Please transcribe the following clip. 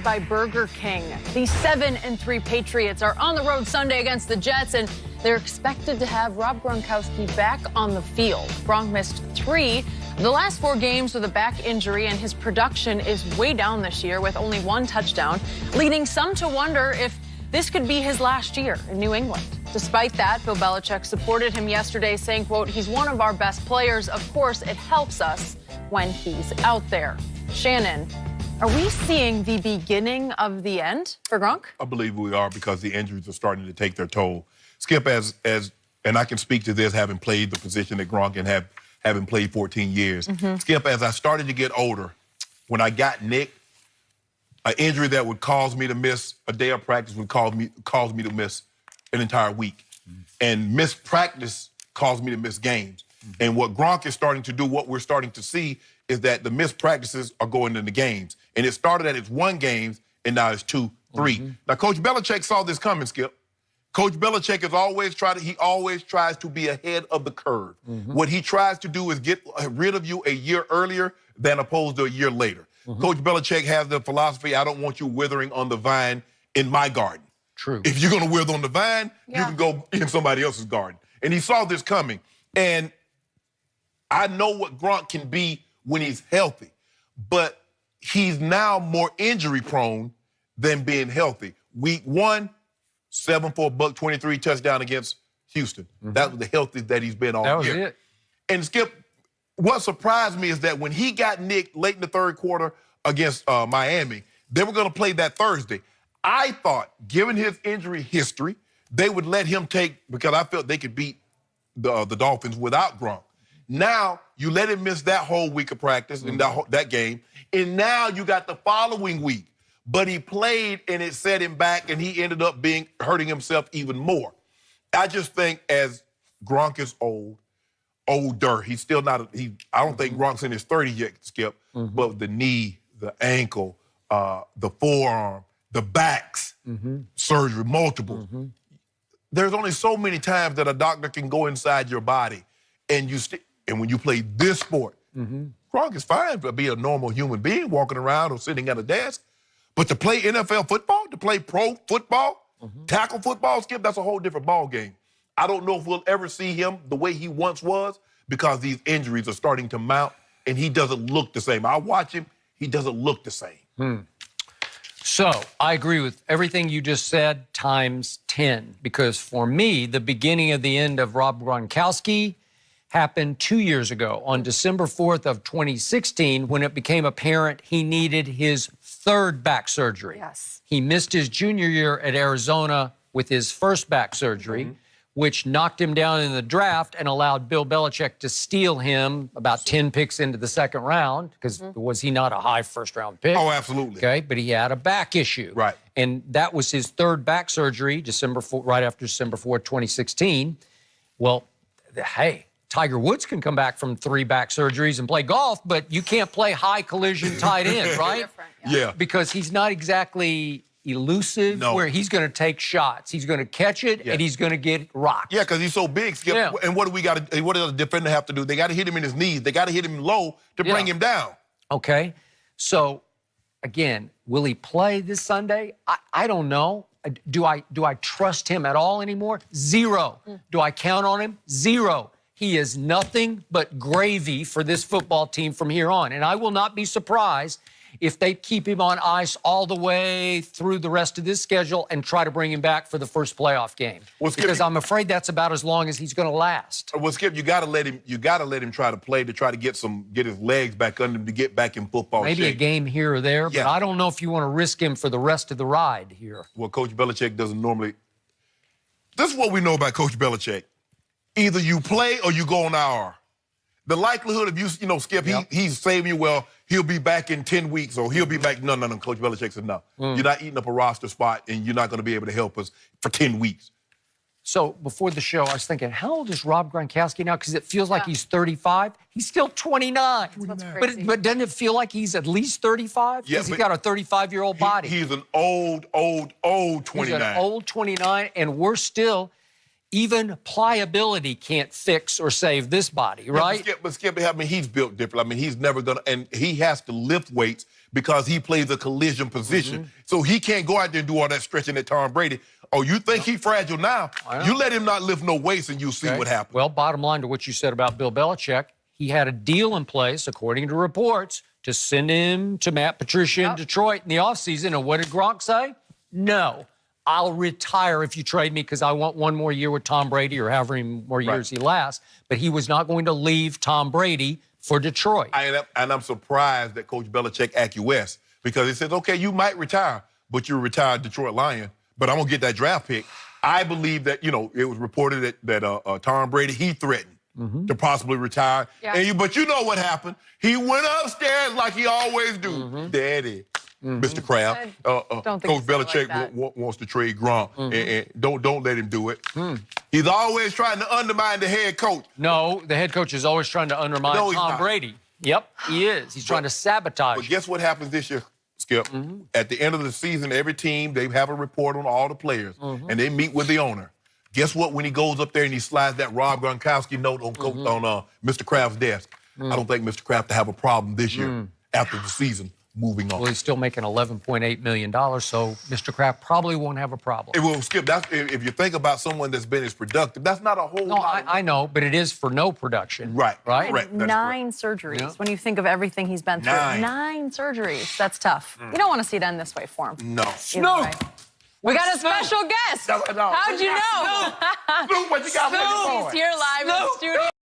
By Burger King. The 7-3 Patriots are on the road Sunday against the Jets, and they're expected to have Rob Gronkowski back on the field. Gronk missed 3 of the last 4 games with a back injury, and his production is way down this year with only 1 touchdown, leading some to wonder if this could be his last year in New England. Despite that, Bill Belichick supported him yesterday, saying, quote, "He's one of our best players. Of course, it helps us when he's out there." Shannon, are we seeing the beginning of the end for Gronk? I believe we are, because the injuries are starting to take their toll. Skip, and I can speak to this having played the position that Gronk and having played 14 years. Skip, as I started to get older, when I got nicked, an injury that would cause me to miss a day of practice would cause me to miss an entire week. And missed practice caused me to miss games. And what Gronk is starting to do, what we're starting to see, is that the missed practices are going into games. And it started at its 1 games, and now it's 2, 3. Now, Coach Belichick saw this coming, Skip. Coach Belichick always tries to be ahead of the curve. What he tries to do is get rid of you a year earlier than opposed to a year later. Coach Belichick has the philosophy, I don't want you withering on the vine in my garden. True. If you're going to wither on the vine, you can go in somebody else's garden. And he saw this coming. And I know what Gronk can be when he's healthy, but he's now more injury prone than being healthy. Week 1, 7 for a buck, 23 touchdown against Houston. That was the healthiest that he's been all year. That was it. And Skip, what surprised me is that when he got nicked late in the 3rd quarter against Miami, they were going to play that Thursday. I thought, given his injury history, they would let him take, because I felt they could beat the Dolphins without Gronk. Now, you let him miss that whole week of practice in that game, and now you got the following week. But he played, and it set him back, and he ended up hurting himself even more. I just think as Gronk is older, he's still not, I don't think Gronk's in his 30s yet, Skip, but the knee, the ankle, the forearm, the backs, surgery, multiple. There's only so many times that a doctor can go inside your body, and and when you play this sport, Gronk is fine to be a normal human being walking around or sitting at a desk. But to play NFL football, to play pro football, tackle football, Skip, that's a whole different ball game. I don't know if we'll ever see him the way he once was, because these injuries are starting to mount, and he doesn't look the same. I watch him, he doesn't look the same. So I agree with everything you just said times 10, because for me, the beginning of the end of Rob Gronkowski happened 2 years ago on December 4th of 2016, when it became apparent he needed his 3rd back surgery. Yes. He missed his junior year at Arizona with his 1st back surgery, which knocked him down in the draft and allowed Bill Belichick to steal him about 10 picks into the 2nd round, because was he not a high 1st-round pick? Oh, absolutely. Okay, but he had a back issue. Right. And that was his 3rd back surgery, right after December 4th, 2016. Well, hey, Tiger Woods can come back from 3 back surgeries and play golf, but you can't play high collision tight end, right? Yeah. Because he's not exactly elusive, where he's going to take shots. He's going to catch it, and he's going to get rocked. Yeah, because he's so big, Skip. Yeah. And what does the defender have to do? They got to hit him in his knees. They got to hit him low to bring him down. Okay. So, again, will he play this Sunday? I don't know. Do I trust him at all anymore? 0. Do I count on him? 0. He is nothing but gravy for this football team from here on. And I will not be surprised if they keep him on ice all the way through the rest of this schedule and try to bring him back for the first playoff game. Well, Skip, because I'm afraid that's about as long as he's going to last. Well, Skip, you got to let him try to play, to try to get his legs back under him, to get back in football shape. Maybe a game here or there, but I don't know if you want to risk him for the rest of the ride here. Well, Coach Belichick doesn't normally. This is what we know about Coach Belichick. Either you play or you go on IR. The likelihood of you Skip, he's saving you, well, he'll be back in 10 weeks, or he'll be back. No. Coach Belichick said, no. You're not eating up a roster spot, and you're not going to be able to help us for 10 weeks. So before the show, I was thinking, how old is Rob Gronkowski now? Because it feels like he's 35. He's still 29. That's crazy. But doesn't it feel like he's at least 35? Yeah, because he's got a 35-year-old body. He's an old 29. He's an old 29, and we're still... Even pliability can't fix or save this body, right? But Skip, I mean, he's built different. I mean, he's never going to, and he has to lift weights because he plays a collision position. So he can't go out there and do all that stretching at Tom Brady. Oh, you think he's fragile now? You let him not lift no weights and you'll see what happens. Well, bottom line to what you said about Bill Belichick, he had a deal in place, according to reports, to send him to Matt Patricia in Detroit in the offseason. And what did Gronk say? No. I'll retire if you trade me because I want one more year with Tom Brady or however many more years he lasts. But he was not going to leave Tom Brady for Detroit. And I'm surprised that Coach Belichick acquiesced because he says, okay, you might retire, but you're a retired Detroit Lion, but I'm going to get that draft pick. I believe that, you know, it was reported that Tom Brady, he threatened to possibly retire. But you know what happened. He went upstairs like he always do. Daddy. Mr. Kraft, Coach Belichick wants to trade Gronk, and don't let him do it. He's always trying to undermine the head coach. No, the head coach is always trying to undermine Tom Brady. Yep, he is. He's trying to sabotage. But guess what happens this year, Skip? At the end of the season, every team, they have a report on all the players, and they meet with the owner. Guess what? When he goes up there and he slides that Rob Gronkowski note on Mr. Kraft's desk, I don't think Mr. Kraft will have a problem this year after the season. Moving on. Well, he's still making $11.8 million, so Mr. Kraft probably won't have a problem. It will, Skip. That's if you think about someone that's been as productive, that's not a whole lot. I know, but it is for no production. Right. Nine surgeries. When you think of everything he's been through. Nine surgeries. That's tough. You don't want to see it end this way for him. No. Snoop! We got a special guest. No. How'd you know? Snoop, what you got? Snoop, he's here live in the studio.